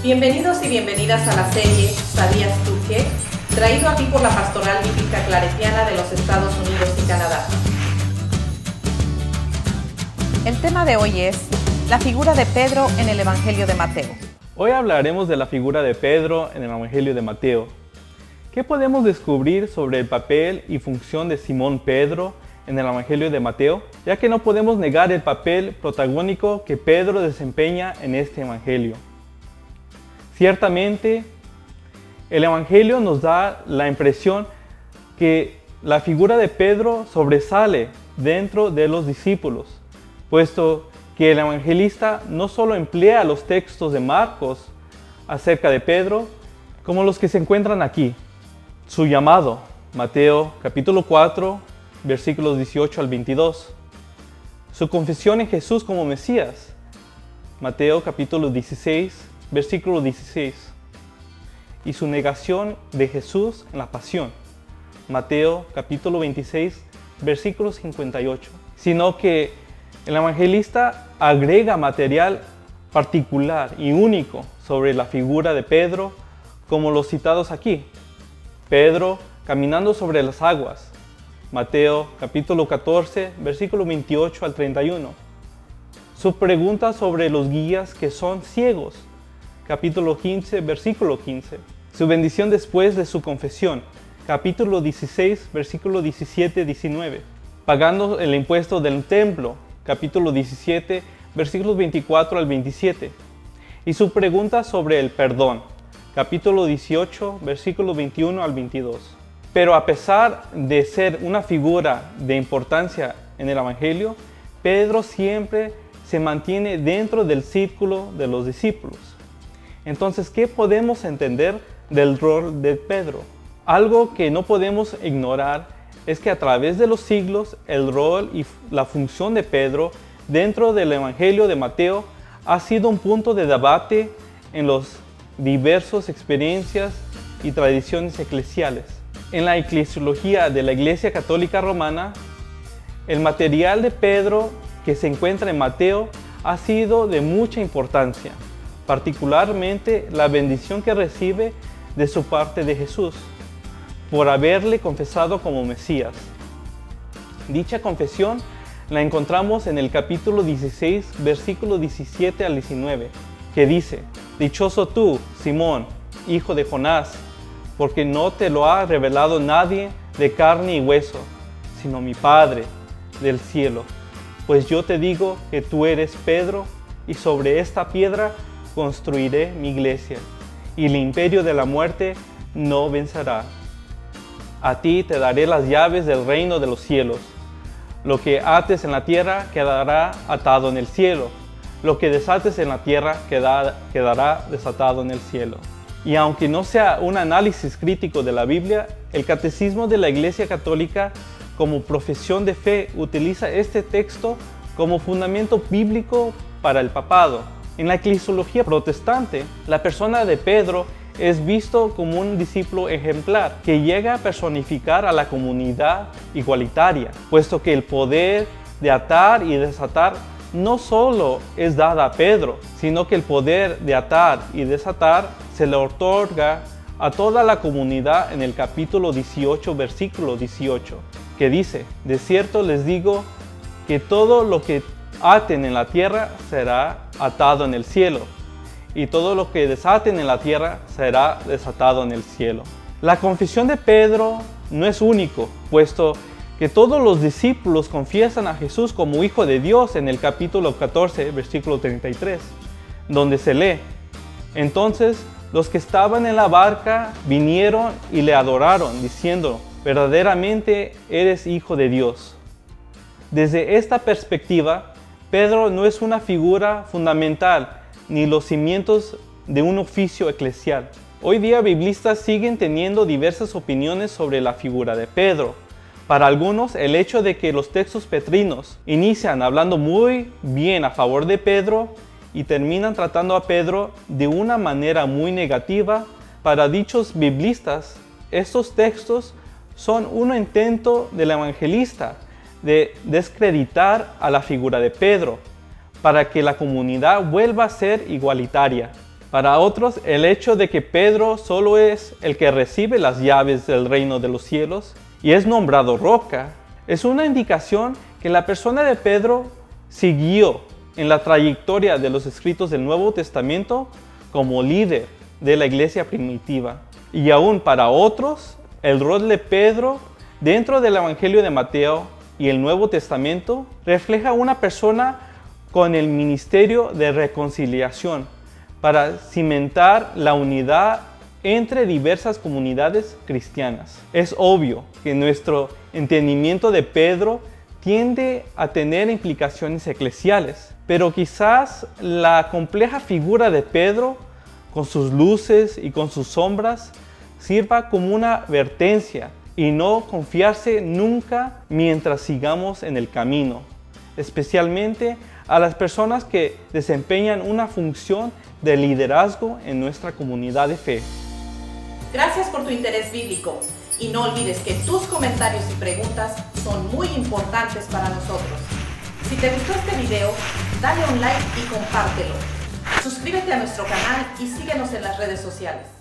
Bienvenidos y bienvenidas a la serie ¿Sabías tú qué? Traído a ti por la Pastoral Bíblica Claretiana de los Estados Unidos y Canadá. El tema de hoy es la figura de Pedro en el Evangelio de Mateo. Hoy hablaremos de la figura de Pedro en el Evangelio de Mateo. ¿Qué podemos descubrir sobre el papel y función de Simón Pedro en el Evangelio de Mateo? Ya que no podemos negar el papel protagónico que Pedro desempeña en este Evangelio. Ciertamente, el Evangelio nos da la impresión que la figura de Pedro sobresale dentro de los discípulos, puesto que el evangelista no solo emplea los textos de Marcos acerca de Pedro, como los que se encuentran aquí. Su llamado, Mateo capítulo 4, versículos 18 al 22. Su confesión en Jesús como Mesías, Mateo capítulo 16, versículo 16. Y su negación de Jesús en la pasión, Mateo capítulo 26, versículo 58. Sino que el evangelista agrega material particular y único sobre la figura de Pedro, como los citados aquí. Pedro caminando sobre las aguas, Mateo capítulo 14, versículo 28 al 31. Su pregunta sobre los guías que son ciegos, capítulo 15, versículo 15. Su bendición después de su confesión, capítulo 16, versículo 17-19. Pagando el impuesto del templo, capítulo 17, versículos 24 al 27. Y su pregunta sobre el perdón, capítulo 18, versículo 21 al 22. Pero a pesar de ser una figura de importancia en el Evangelio, Pedro siempre se mantiene dentro del círculo de los discípulos. Entonces, ¿qué podemos entender del rol de Pedro? Algo que no podemos ignorar es que a través de los siglos el rol y la función de Pedro dentro del Evangelio de Mateo ha sido un punto de debate en las diversas experiencias y tradiciones eclesiales. En la eclesiología de la Iglesia Católica Romana, el material de Pedro que se encuentra en Mateo ha sido de mucha importancia, particularmente la bendición que recibe de su parte de Jesús por haberle confesado como Mesías. Dicha confesión la encontramos en el capítulo 16, versículo 17 al 19, que dice: Dichoso tú, Simón, hijo de Jonás, porque no te lo ha revelado nadie de carne y hueso, sino mi Padre del cielo. Pues yo te digo que tú eres Pedro, y sobre esta piedra construiré mi iglesia, y el imperio de la muerte no vencerá. A ti te daré las llaves del reino de los cielos. Lo que ates en la tierra quedará atado en el cielo. Lo que desates en la tierra quedará desatado en el cielo. Y aunque no sea un análisis crítico de la Biblia, el Catecismo de la Iglesia Católica, como profesión de fe, utiliza este texto como fundamento bíblico para el papado. En la eclesiología protestante, la persona de Pedro es visto como un discípulo ejemplar que llega a personificar a la comunidad igualitaria, puesto que el poder de atar y desatar no solo es dado a Pedro, sino que el poder de atar y desatar se le otorga a toda la comunidad en el capítulo 18, versículo 18, que dice: De cierto les digo que todo lo que aten en la tierra será atado en el cielo, y todo lo que desaten en la tierra será desatado en el cielo. La confesión de Pedro no es único, puesto que todos los discípulos confiesan a Jesús como Hijo de Dios en el capítulo 14, versículo 33, donde se lee: Entonces los que estaban en la barca vinieron y le adoraron, diciendo: Verdaderamente eres Hijo de Dios. Desde esta perspectiva, Pedro no es una figura fundamental ni los cimientos de un oficio eclesial. Hoy día biblistas siguen teniendo diversas opiniones sobre la figura de Pedro. Para algunos, el hecho de que los textos petrinos inician hablando muy bien a favor de Pedro y terminan tratando a Pedro de una manera muy negativa, para dichos biblistas, estos textos son un intento del evangelista de descreditar a la figura de Pedro, para que la comunidad vuelva a ser igualitaria. Para otros, el hecho de que Pedro solo es el que recibe las llaves del reino de los cielos y es nombrado roca, es una indicación que la persona de Pedro siguió en la trayectoria de los escritos del Nuevo Testamento como líder de la iglesia primitiva. Y aún para otros, el rol de Pedro dentro del Evangelio de Mateo y el Nuevo Testamento refleja una persona con el ministerio de reconciliación para cimentar la unidad entre diversas comunidades cristianas. Es obvio que nuestro entendimiento de Pedro tiende a tener implicaciones eclesiales, pero quizás la compleja figura de Pedro, con sus luces y con sus sombras, sirva como una advertencia y no confiarse nunca mientras sigamos en el camino, especialmente a las personas que desempeñan una función de liderazgo en nuestra comunidad de fe. Gracias por tu interés bíblico y no olvides que tus comentarios y preguntas son muy importantes para nosotros. Si te gustó este video, dale un like y compártelo. Suscríbete a nuestro canal y síguenos en las redes sociales.